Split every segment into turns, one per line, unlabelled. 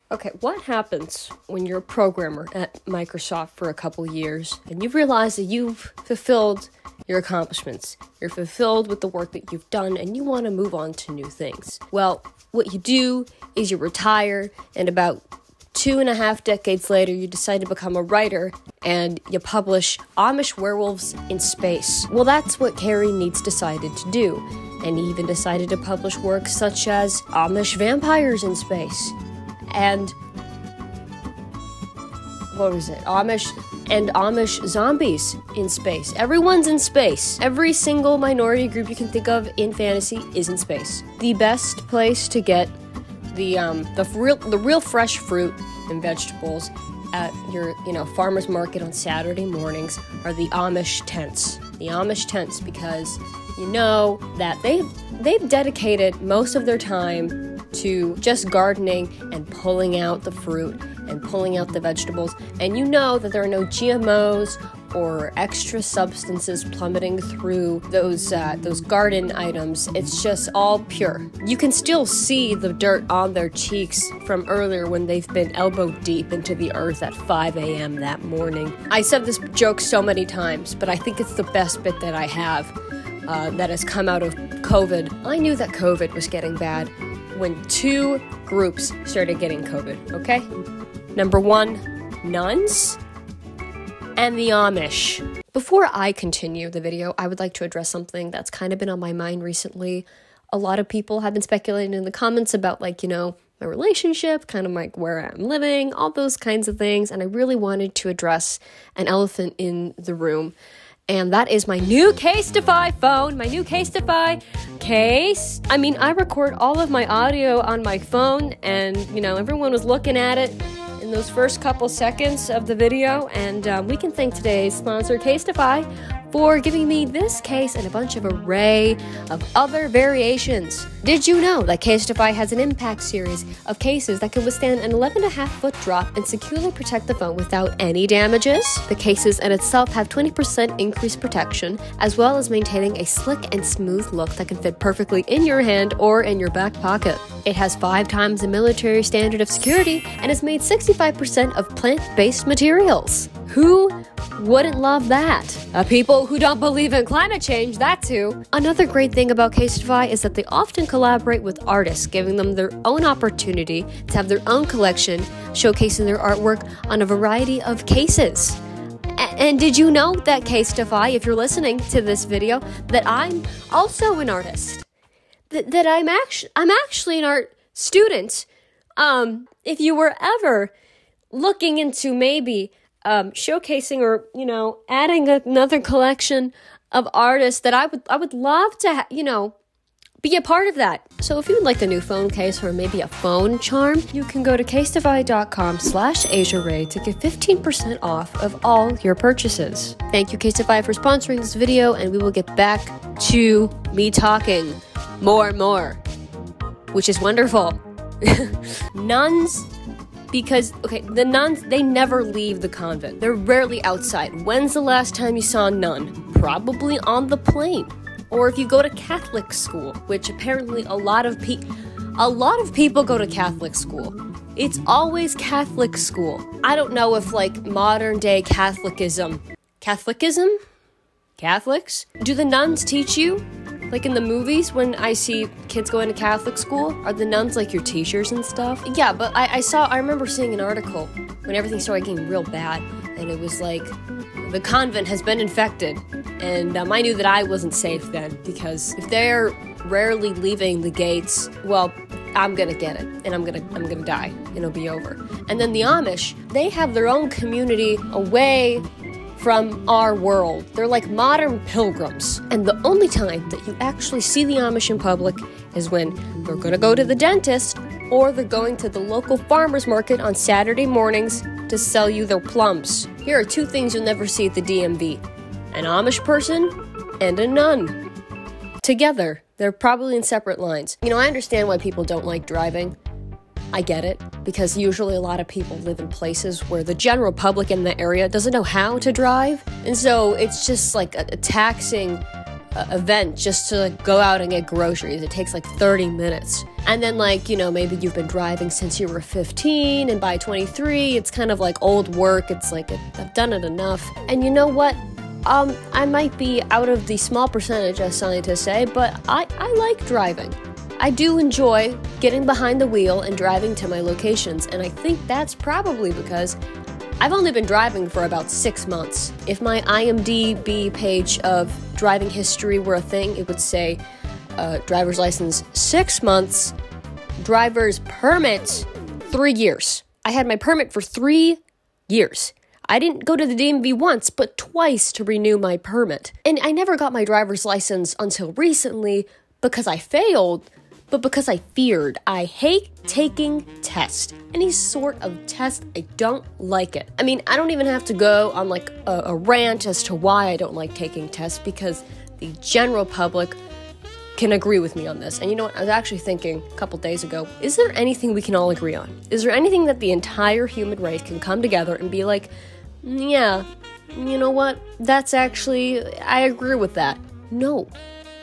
Okay, what happens when you're a programmer at Microsoft for a couple years and you realize that you've fulfilled your accomplishments? You're fulfilled with the work that you've done and you want to move on to new things. Well, what you do is you retire, and about 2.5 decades later, you decide to become a writer and you publish Amish Werewolves in Space. Well, that's what Carrie Needs decided to do. And he even decided to publish works such as Amish Vampires in Space. And what was it? Amish zombies in space. Everyone's in space. Every single minority group you can think of in fantasy is in space. The best place to get the real fresh fruit and vegetables at your farmer's market on Saturday mornings are the Amish tents. The Amish tents, because you know that they've dedicated most of their time to just gardening and pulling out the fruit and pulling out the vegetables, and you know that there are no GMOs or extra substances plummeting through those garden items. It's just all pure. You can still see the dirt on their cheeks from earlier when they've been elbow deep into the earth at 5 a.m. that morning. I said this joke so many times, but I think it's the best bit that I have that has come out of COVID. I knew that COVID was getting bad when 2 groups started getting COVID, okay? Number 1, nuns, and the Amish. Before I continue the video, I would like to address something that's kind of been on my mind recently. A lot of people have been speculating in the comments about, my relationship, kind of like where I'm living, all those kinds of things, and I really wanted to address an elephant in the room. And that is my new Defy phone, my new Defy case. I mean, I record all of my audio on my phone, and, everyone was looking at it in those first couple seconds of the video, and we can thank today's sponsor, Defy, for giving me this case and a bunch of array of other variations. Did you know that Defy has an impact series of cases that can withstand an 11.5-foot drop and securely protect the phone without any damages? The cases in itself have 20% increased protection, as well as maintaining a slick and smooth look that can fit perfectly in your hand or in your back pocket. It has 5 times the military standard of security and is made 65% of plant-based materials. Who wouldn't love that? People who don't believe in climate change, that too. Another great thing about Defy is that they often collaborate with artists, giving them their own opportunity to have their own collection, showcasing their artwork on a variety of cases. And did you know that Defy, if you're listening to this video, that I'm also an artist? That I'm actually an art student. If you were ever looking into maybe showcasing or adding another collection of artists, that I would love to be a part of that. So if you would like a new phone case or maybe a phone charm, you can go to casedefy.com/AsiaRay to get 15% off of all your purchases. Thank you, Defy, for sponsoring this video, and we will get back to me talking more, which is wonderful. Nuns. Because, the nuns, they never leave the convent. They're rarely outside. When's the last time you saw a nun? Probably on the plane. Or if you go to Catholic school, which apparently a lot of people go to Catholic school. It's always Catholic school. I don't know if, modern day Catholics? Do the nuns teach you? Like in the movies, when I see kids going to Catholic school, are the nuns your teachers and stuff? Yeah, but I remember seeing an article when everything started getting real bad, and it was the convent has been infected, and I knew that I wasn't safe then, because if they're rarely leaving the gates, well, I'm gonna get it, and I'm gonna die, and it'll be over. And then the Amish, they have their own community away from our world. They're like modern pilgrims. And the only time that you actually see the Amish in public is when they're gonna go to the dentist, or they're going to the local farmer's market on Saturday mornings to sell you their plums. Here are 2 things you'll never see at the DMV. An Amish person and a nun. Together. They're probably in separate lines. I understand why people don't like driving. I get it, because usually a lot of people live in places where the general public in the area doesn't know how to drive. And so it's just a taxing event just to like go out and get groceries. It takes like 30 minutes. And then like, you know, maybe you've been driving since you were 15 and by 23, it's kind of like old work. It's like, I've done it enough. And you know what? I might be out of the small percentage, as scientists say, but I like driving. I do enjoy getting behind the wheel and driving to my locations. And I think that's probably because I've only been driving for about 6 months. If my IMDb page of driving history were a thing, it would say driver's license 6 months, driver's permit 3 years. I had my permit for 3 years. I didn't go to the DMV once, but twice to renew my permit. And I never got my driver's license until recently because I failed, but because I feared. I hate taking tests. Any sort of test, I don't like it. I mean, I don't even have to go on like a rant as to why I don't like taking tests, because the general public can agree with me on this. And you know what? I was actually thinking a couple days ago, is there anything we can all agree on? Is there anything that the entire human race can come together and be like, yeah, you know what? That's actually, I agree with that. No,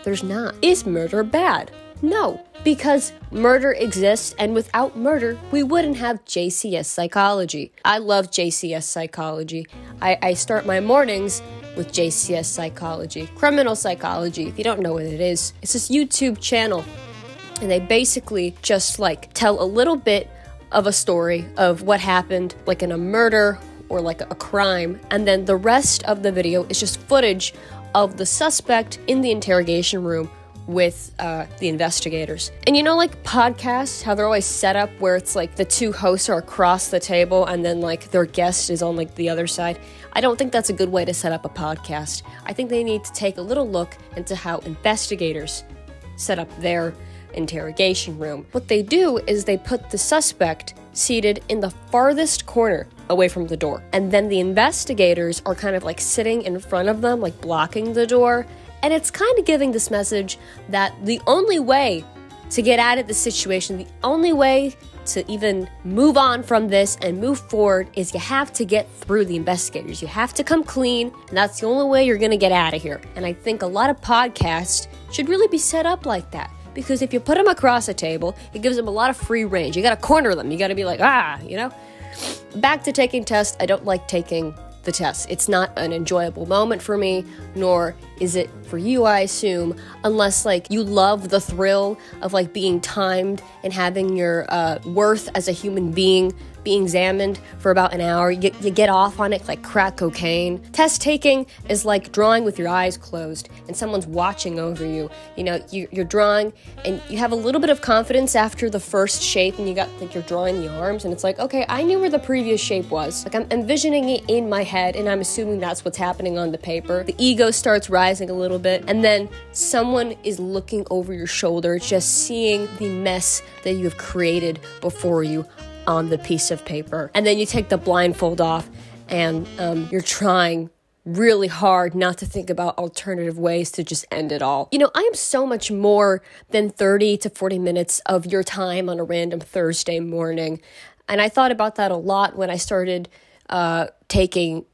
there's not. Is murder bad? No, because murder exists, and without murder, we wouldn't have JCS psychology. I love JCS psychology. I start my mornings with JCS psychology, criminal psychology. If you don't know what it is, it's this YouTube channel, and they basically just like tell a little bit of a story of what happened, like in a murder or like a crime, and then the rest of the video is just footage of the suspect in the interrogation room with the investigators. And you know, like podcasts, how they're always set up where it's like the two hosts are across the table and then like their guest is on like the other side. I don't think that's a good way to set up a podcast. I think they need to take a little look into how investigators set up their interrogation room. What they do is they put the suspect seated in the farthest corner away from the door. And then the investigators are kind of like sitting in front of them, like blocking the door. And it's kind of giving this message that the only way to get out of the situation, the only way to even move on from this and move forward is you have to get through the investigators. You have to come clean, and that's the only way you're going to get out of here. And I think a lot of podcasts should really be set up like that. Because if you put them across a table, it gives them a lot of free range. You got to corner them. You got to be like, you know? Back to taking tests. I don't like taking the test. It's not an enjoyable moment for me, nor is it for you, I assume, unless like you love the thrill of like being timed and having your worth as a human being being examined for about an hour. You get off on it like crack cocaine. Test taking is like drawing with your eyes closed and someone's watching over you. You know, you're drawing and you have a little bit of confidence after the first shape and you got like you're drawing the arms and it's like, okay, I knew where the previous shape was. Like I'm envisioning it in my head and I'm assuming that's what's happening on the paper. The ego starts rising a little bit and then someone is looking over your shoulder, just seeing the mess that you have created before you on the piece of paper. And then you take the blindfold off and you're trying really hard not to think about alternative ways to just end it all. You know, I am so much more than 30 to 40 minutes of your time on a random Thursday morning. And I thought about that a lot when I started taking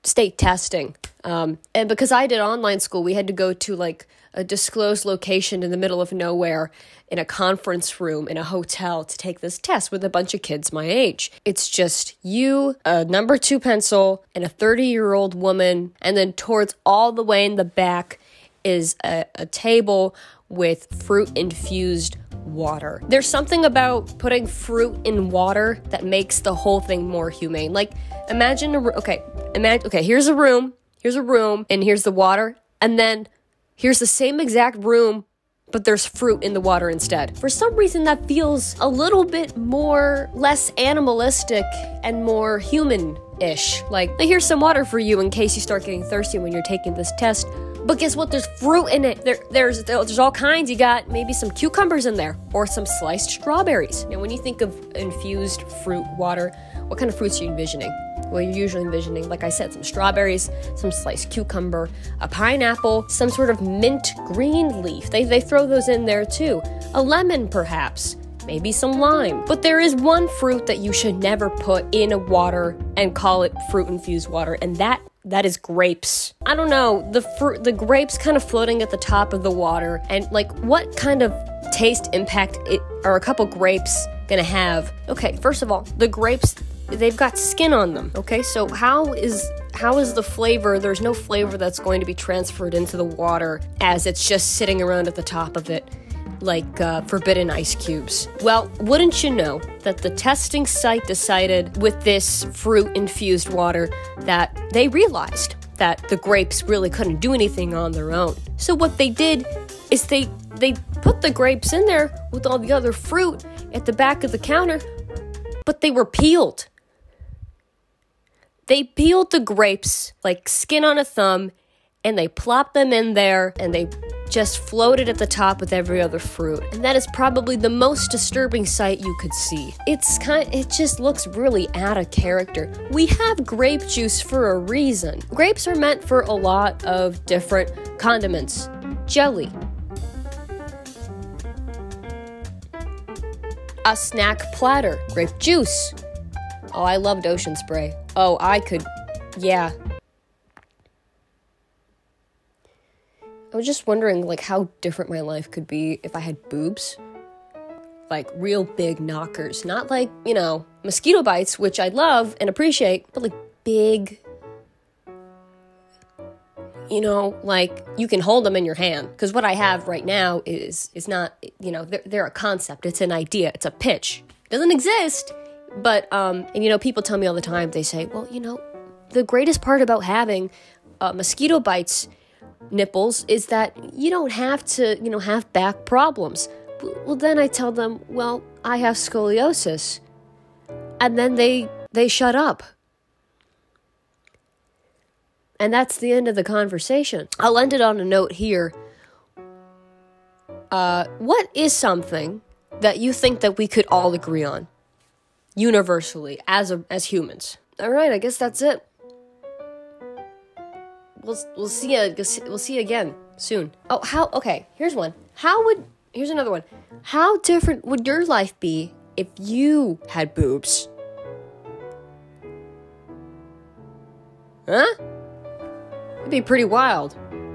state testing. And because I did online school, we had to go to like a disclosed location in the middle of nowhere in a conference room in a hotel to take this test with a bunch of kids my age. It's just you, a number 2 pencil, and a 30-year-old woman, and then towards all the way in the back is a table with fruit-infused water. There's something about putting fruit in water that makes the whole thing more humane. Like, imagine here's a room, and here's the water, and then here's the same exact room, but there's fruit in the water instead. For some reason, that feels a little bit less animalistic and more human-ish. Like, here's some water for you in case you start getting thirsty when you're taking this test. But guess what? There's fruit in it. There's all kinds. You got maybe some cucumbers in there or some sliced strawberries. Now, when you think of infused fruit water, what kind of fruits are you envisioning? Well, you're usually envisioning, like I said, some strawberries, some sliced cucumber, a pineapple, some sort of mint green leaf. They throw those in there too. A lemon, perhaps. Maybe some lime. But there is one fruit that you should never put in a water and call it fruit-infused water, and that That is grapes. I don't know, the grapes kind of floating at the top of the water, and like what kind of taste impact are a couple grapes gonna have? Okay, first of all, the grapes, they've got skin on them, okay? So how is the flavor, there's no flavor that's going to be transferred into the water as it's just sitting around at the top of it like forbidden ice cubes. Well, wouldn't you know that the testing site decided with this fruit-infused water that they realized that the grapes really couldn't do anything on their own. So what they did is they put the grapes in there with all the other fruit at the back of the counter, but they were peeled. They peeled the grapes like skin on a thumb, and they plopped them in there, and they just floated at the top with every other fruit. And that is probably the most disturbing sight you could see. It just looks really out of character. We have grape juice for a reason. Grapes are meant for a lot of different condiments. Jelly. A snack platter. Grape juice. Oh, I loved Ocean Spray. Oh, yeah. I was just wondering, like, how different my life could be if I had boobs. Like, real big knockers. Not like, mosquito bites, which I love and appreciate, but like big, like you can hold them in your hand. Because what I have right now is not, they're a concept. It's an idea. It's a pitch. It doesn't exist. But, people tell me all the time, they say, well, the greatest part about having mosquito bites nipples is that you don't have to, have back problems. Well, then I tell them, well, I have scoliosis. And then they shut up. And that's the end of the conversation. I'll end it on a note here. What is something that you think that we could all agree on? Universally, as humans. All right, I guess that's it. We'll see you again soon. Oh, okay, here's one. Here's another one. How different would your life be if you had boobs? Huh? It'd be pretty wild.